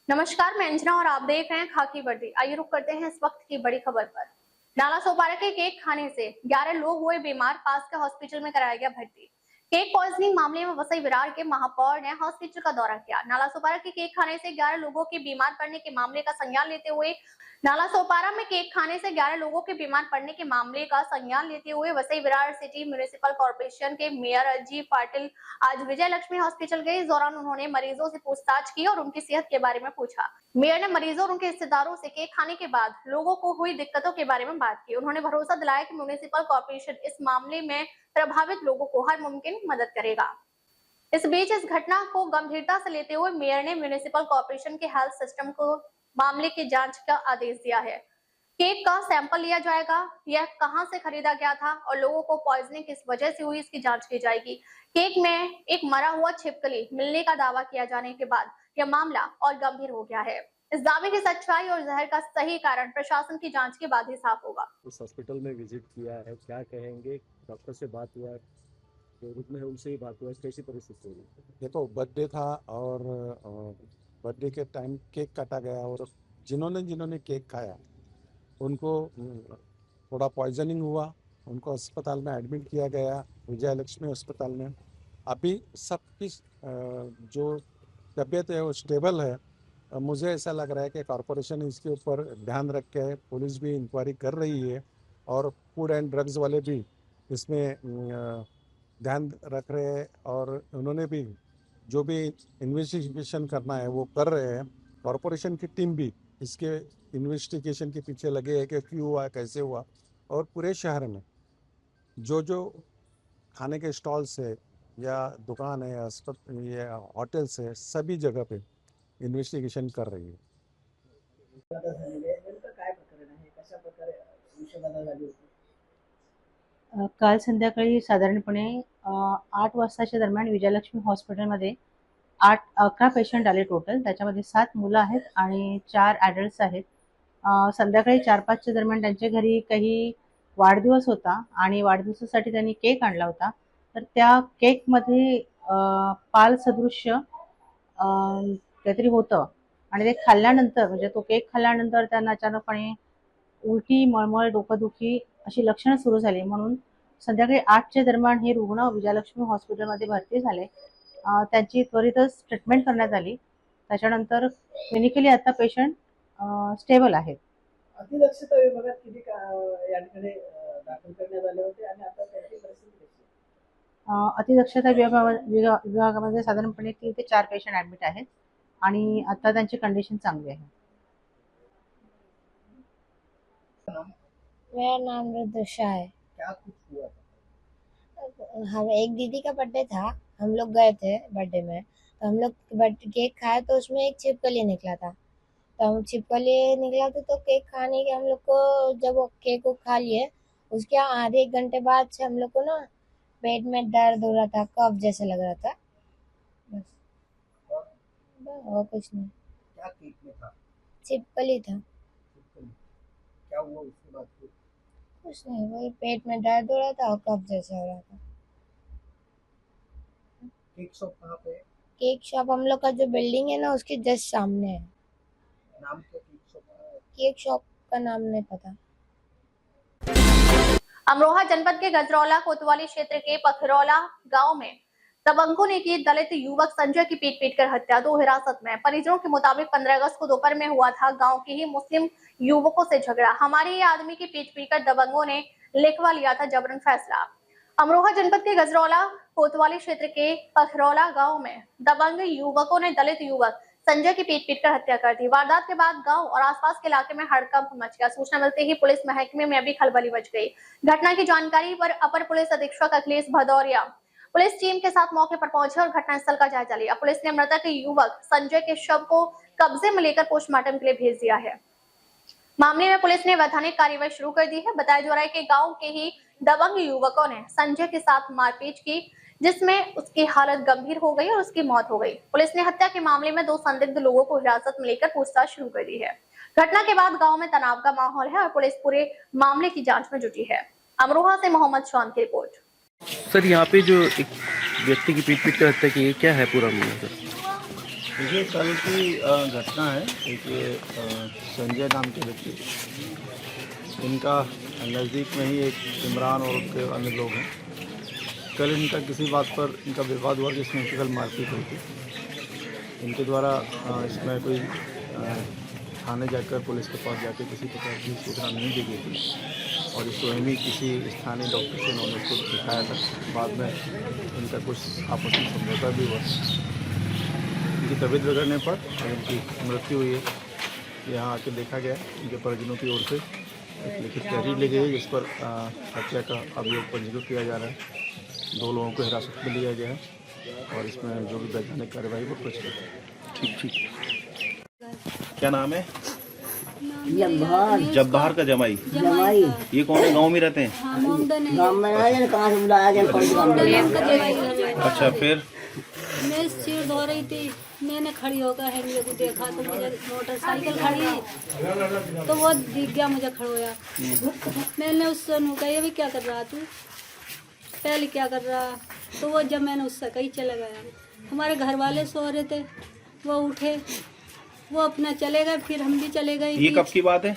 नमस्कार, मैं अंजना और आप देख रहे हैं खाकी वर्दी। आइए रुक करते हैं इस वक्त की बड़ी खबर पर। नाला सोपारा के केक खाने से 11 लोग हुए बीमार, पास के हॉस्पिटल में कराया गया भर्ती। केक पॉइजनिंग मामले में वसई विरार के महापौर ने हॉस्पिटल का दौरा किया। नाला सोपारा के केक खाने से 11 लोगों के बीमार पड़ने के मामले का संज्ञान लेते हुए नाला सोपारा में केक खाने से 11 लोगों के बीमार पड़ने के मामले का संज्ञान लेते हुए Vasai Virar city municipal corporation के मेयर अजीत पाटिल आज विजय लक्ष्मी हॉस्पिटल गए। इस दौरान उन्होंने मरीजों से पूछताछ की और उनकी सेहत के बारे में पूछा। मेयर ने मरीजों और उनके रिश्तेदारों से केक खाने के बाद लोगों को हुई दिक्कतों के बारे में बात की। उन्होंने भरोसा दिलाया कि म्युनिसिपल कॉर्पोरेशन इस मामले में प्रभावित लोगों को हर मुमकिन मदद करेगा। इस बीच इस घटना को गंभीरता से लेते हुए मेयर ने म्युनिसिपल कॉर्पोरेशन के हेल्थ सिस्टम को मामले की जांच का आदेश दिया है। केक का सैंपल लिया जाएगा, यह कहां से खरीदा गया था और लोगों को पॉइजनिंग किस वजह से हुई, इसकी जांच की जाएगी। केक में एक मरा हुआ छिपकली मिलने का दावा किया जाने के बाद यह मामला और गंभीर हो गया है। इस दावे की सच्चाई और जहर का सही कारण प्रशासन की जांच के बाद ही साफ होगा। उस हॉस्पिटल में विजिट किया है, क्या कहेंगे? डॉक्टर से बात हुआ, जो रुकने है उनसे ही बात हुआ, कैसी परिस्थिति हुई? देखो, बर्थडे था और बर्थडे के टाइम केक काटा गया और जिन्होंने केक खाया उनको थोड़ा पॉइजनिंग हुआ। उनको अस्पताल में एडमिट किया गया, विजय लक्ष्मी अस्पताल में। अभी सबकी जो तबीयत है वो स्टेबल है। मुझे ऐसा लग रहा है कि कॉरपोरेशन इसके ऊपर ध्यान रख के, पुलिस भी इंक्वायरी कर रही है और फूड एंड ड्रग्स वाले भी इसमें ध्यान रख रहे हैं और उन्होंने भी जो भी इन्वेस्टिगेशन करना है वो कर रहे हैं। कॉरपोरेशन की टीम भी इसके इन्वेस्टिगेशन के पीछे लगे हैं कि क्यों हुआ, कैसे हुआ। और पूरे शहर में जो खाने के स्टॉल्स है या दुकान है या होटल्स है, सभी जगह पे इन्वेस्टिगेशन कर रही है। काल संध्याकाळी साधारणपणे 8 वाजताच्या दरम्यान विजयलक्ष्मी हॉस्पिटलमध्ये 11 पेशंट आले टोटल. त्याच्यामध्ये 7 मुलं आहेत आणि 4 ॲडल्ट्स आहेत. संध्याकाळी 4-5च्या दरम्यान त्यांच्या घरी काही वाढदिवस होता आणि वाढदिवसासाठी त्यांनी केक आणला होता. तर त्या केकमध्ये पाल सदृश्य काहीतरी होतं आणि ते खाल्ल्यानंतर, म्हणजे तो केक खाल्ल्यानंतर त्यांना अचानकपणे उलटी, मळमळ, डोकंदुखी अशी लक्षणं सुरू झाली. म्हणून संध्याकाळी 8च्या दरम्यान हे रुग्ण विजयलक्ष्मी हॉस्पिटलमध्ये भरती झाले. त्यांची त्वरितच ट्रीटमेंट करण्यात आली. त्याच्यानंतर क्लिनिकली आता पेशंट स्टेबल आहेत. अतिदक्षता विभागात किती या ठिकाणी दाखल करण्यात आले होते आणि आता त्यांची परिस्थिती कशी आहे? अतिदक्षता विभागामध्ये साधारणपणे 3 ते 4 पेशंट ॲडमिट आहेत आणि आता त्यांची कंडिशन चांगली आहे. मेरा नाम रुद्रशा है। क्या कुछ हुआ था? हम एक दीदी का बर्थडे था, हम लोग गए थे बर्थडे में, तो हम लोग केक खाए तो उसमें एक छिपकली निकला था। तो हम छिपकली निकला था तो केक खाने के हम लोग को, जब वो केक को खा लिए उसके आधे 1 घंटे बाद से हम लोग को ना पेट में दर्द हो रहा था, कफ जैसे लग रहा था। बस और कुछ नहीं। क्या केक में था? छिपकली था। क्या हुआ उसके बाद फिर? कुछ नहीं, वही पेट में दर्द हो रहा था और कफ जैसा हो रहा था। केक शॉप कहाँ पे है? केक शॉप हम लोग का जो बिल्डिंग है ना उसके जस्ट सामने है। नाम क्या केक शॉप है? केक शॉप का नाम नहीं पता। अमरोहा जनपद के गजरौला कोतवाली क्षेत्र के पखरौला गांव में दबंगों ने की दलित युवक संजय की पीट कर हत्या, 2 हिरासत में। परिजनों के मुताबिक 15 अगस्त को दोपहर में हुआ था गांव के ही मुस्लिम युवकों से झगड़ा। हमारे ही आदमी की पीट कर दबंगों ने लिखवा लिया था जबरन फैसला। अमरोहा जनपद के गजरौला कोतवाली क्षेत्र के पखरौला गांव में दबंग युवकों ने दलित युवक संजय की पीट कर हत्या कर दी। वारदात के बाद गांव और आसपास के इलाके में हड़कंप मच गया। सूचना मिलते ही पुलिस महकमे में भी खलबली मच गई। घटना की जानकारी पर अपर पुलिस अधीक्षक अखिलेश भदौरिया पुलिस टीम के साथ मौके पर पहुंचे और घटनास्थल का जायजा लिया। पुलिस ने मृतक युवक संजय के शव को कब्जे में लेकर पोस्टमार्टम के लिए भेज दिया है। मामले में पुलिस ने वैधानिक कार्रवाई शुरू कर दी है। बताया जा रहा है कि गांव के ही दबंग युवकों ने संजय के साथ मारपीट की, जिसमें उसकी हालत गंभीर हो गई और उसकी मौत हो गई। पुलिस ने हत्या के मामले में 2 संदिग्ध लोगों को हिरासत में लेकर पूछताछ शुरू कर दी है। घटना के बाद गांव में तनाव का माहौल है और पुलिस पूरे मामले की जांच में जुटी है। अमरोहा से मोहम्मद शॉन की रिपोर्ट। सर, यहाँ पे जो एक व्यक्ति की पीट कर हत्या की है, क्या है पूरा मामला? देखिए कल की घटना है। एक ये संजय नाम के व्यक्ति, इनका नज़दीक में ही एक इमरान और उसके अन्य लोग हैं। कल इनका किसी बात पर इनका विवाद हुआ जिसमें इनकी कल मारपीट हुई थी। इनके द्वारा इसमें कोई थाने जाकर पुलिस के पास जाकर किसी प्रकार की सूचना नहीं दी गई थी और इस वही किसी स्थानीय डॉक्टर से इन्होंने इसको दिखाया था। बाद में इनका कुछ आपस में समझौता भी हुआ। इनकी तबीयत बिगड़ने पर इनकी मृत्यु हुई है। यहाँ आके देखा गया इनके परिजनों की ओर से एक लिखित तहरीर ली गई है जिस पर हत्या का अभियोग पंजीकृत किया जा रहा है। 2 लोगों को हिरासत में लिया गया है और इसमें जो भी वैधानिक कार्रवाई वो प्रचलित है। ठीक। क्या नाम है? जब्बार का जमाई। ये कौन है? गांव में रहते हैं? अच्छा, फिर मैं सिर धो रही थी, मैंने खड़ी होकर हैंगे को देखा तो मुझे मोटरसाइकिल खड़ी तो वो दिख गया, मुझे खड़ोया। मैंने उससे कहा ये भी क्या कर रहा तू, पहले क्या कर रहा, तो वो जब मैंने उससे कहीं चला गया। हमारे घर वाले सो रहे थे, वो उठे, वो अपना चले गए, फिर हम भी चले गए। ये कब की बात है?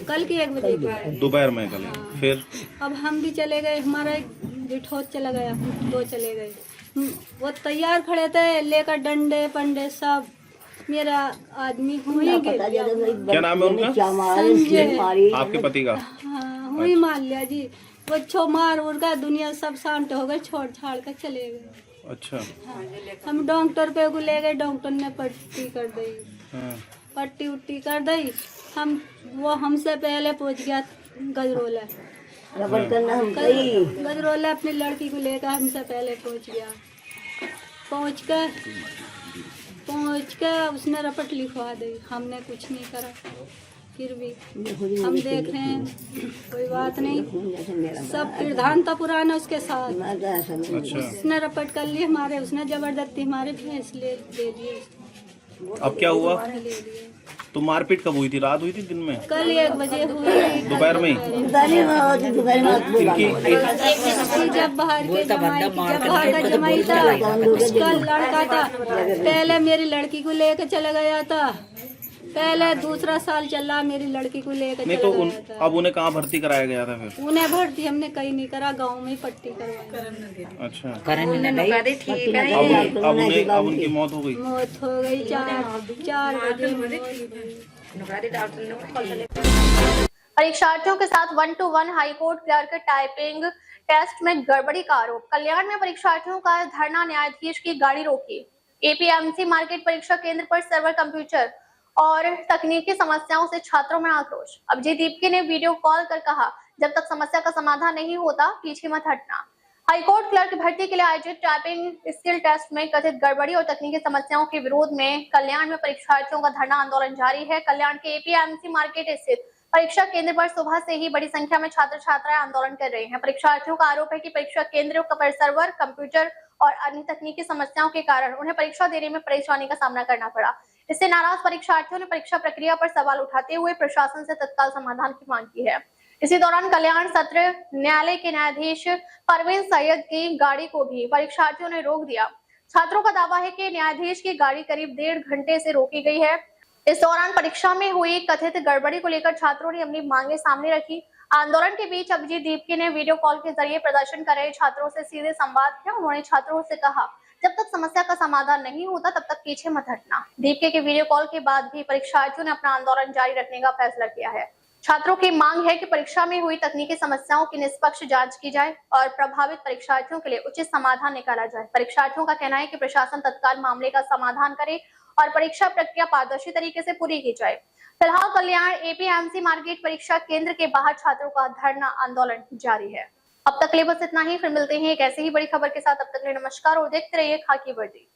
कल की 1 बजे की दोपहर में कल। फिर अब हम भी चले गए, हमारा एक बिठोत चला गया, 2 चले गए। वो तैयार खड़े थे लेकर डंडे पंडे सब। मेरा आदमी हुई क्या नाम है उनका? संजय। आपके पति का? हाँ, हुई मान लिया जी। वो छो मार उड़ का दुनिया सब शांत हो गए, छोड़ छाड़ कर चले गए। अच्छा। हाँ, हम डॉक्टर पे को ले गए, डॉक्टर ने पट्टी कर दी। हाँ। पट्टी उट्टी कर दी। वो हमसे पहले पहुंच गया गजरोला। गजरोला अपनी लड़की को लेकर हमसे पहले पहुंच गया। पहुंच कर उसने रपट लिखवा दी। हमने कुछ नहीं करा, फिर भी हम देखें कोई बात नहीं, सब किरदान था पुराना उसके साथ। अच्छा। उसने रपट कर ली हमारे, उसने जबरदस्ती हमारे फैसले दे दिए। अब क्या हुआ? ले लिए। तो मारपीट कब हुई थी? रात हुई थी, दिन में? कल 1 बजे हुई। दोपहर में? जब बाहर का जमाई था, उसका लड़का था, पहले मेरी लड़की को लेकर चला गया था। पहले 2 साल चला मेरी लड़की को लेकर नहीं चला तो गया था। अब उन्हें कहाँ भर्ती कराया गया था फिर? उन्हें भर्ती हमने कहीं नहीं करा, गांव में ही पट्टी करवाई। अच्छा। अब उनकी मौत हो गई? मौत हो गई 4 बजे। परीक्षार्थियों के साथ 1-to-1 high court clerk typing test में गड़बड़ी का आरोप। कल्याण में परीक्षार्थियों का धरना, न्यायाधीश की गाड़ी रोकी। एपीएमसी मार्केट परीक्षा केंद्र पर सर्वर, कंप्यूटर और तकनीकी समस्याओं से छात्रों में आक्रोश। अभिजीत दीपके ने वीडियो कॉल कर कहा, जब तक समस्या का समाधान नहीं होता पीछे मत हटना। हाईकोर्ट क्लर्क भर्ती के लिए आयोजित टाइपिंग स्किल टेस्ट में कथित गड़बड़ी और तकनीकी समस्याओं के विरोध में कल्याण में परीक्षार्थियों का धरना आंदोलन जारी है। कल्याण के एपीएमसी मार्केट स्थित परीक्षा केंद्र पर सुबह से ही बड़ी संख्या में छात्र छात्राएं आंदोलन कर रहे हैं। परीक्षार्थियों का आरोप है कि परीक्षा केंद्र पर सर्वर, कंप्यूटर और अन्य तकनीकी समस्याओं के कारण उन्हें परीक्षा देने में परेशानी का सामना करना पड़ा। इससे नाराज परीक्षार्थियों ने परीक्षा प्रक्रिया पर सवाल उठाते हुए प्रशासन से तत्काल समाधान की मांग की है। इसी दौरान कल्याण सत्र न्यायालय के न्यायाधीश परवीन सैयद की गाड़ी को भी परीक्षार्थियों ने रोक दिया। छात्रों का दावा है कि न्यायाधीश की गाड़ी करीब 1.5 घंटे से रोकी गई है। इस दौरान परीक्षा में हुई कथित गड़बड़ी को लेकर छात्रों ने अपनी मांगे सामने रखी। आंदोलन के बीच अभिजीत दीपके ने वीडियो कॉल के जरिए प्रदर्शन कर रहे छात्रों से सीधे संवाद किया। उन्होंने छात्रों से कहा, जब तक समस्या का समाधान नहीं होता तब तक पीछे मत हटना। दीपके के वीडियो कॉल के बाद भी परीक्षार्थियों ने अपना आंदोलन जारी रखने का फैसला किया है। छात्रों की मांग है कि परीक्षा में हुई तकनीकी समस्याओं की निष्पक्ष जांच की जाए और प्रभावित परीक्षार्थियों के लिए उचित समाधान निकाला जाए। परीक्षार्थियों का कहना है कि प्रशासन तत्काल मामले का समाधान करे और परीक्षा प्रक्रिया पारदर्शी तरीके से पूरी की जाए। फिलहाल कल्याण एपीएमसी मार्केट परीक्षा केंद्र के बाहर छात्रों का धरना आंदोलन जारी है। अब तक के लिए बस इतना ही, फिर मिलते हैं एक ऐसे ही बड़ी खबर के साथ। अब तक के लिए नमस्कार और देखते रहिए खाकी वर्दी।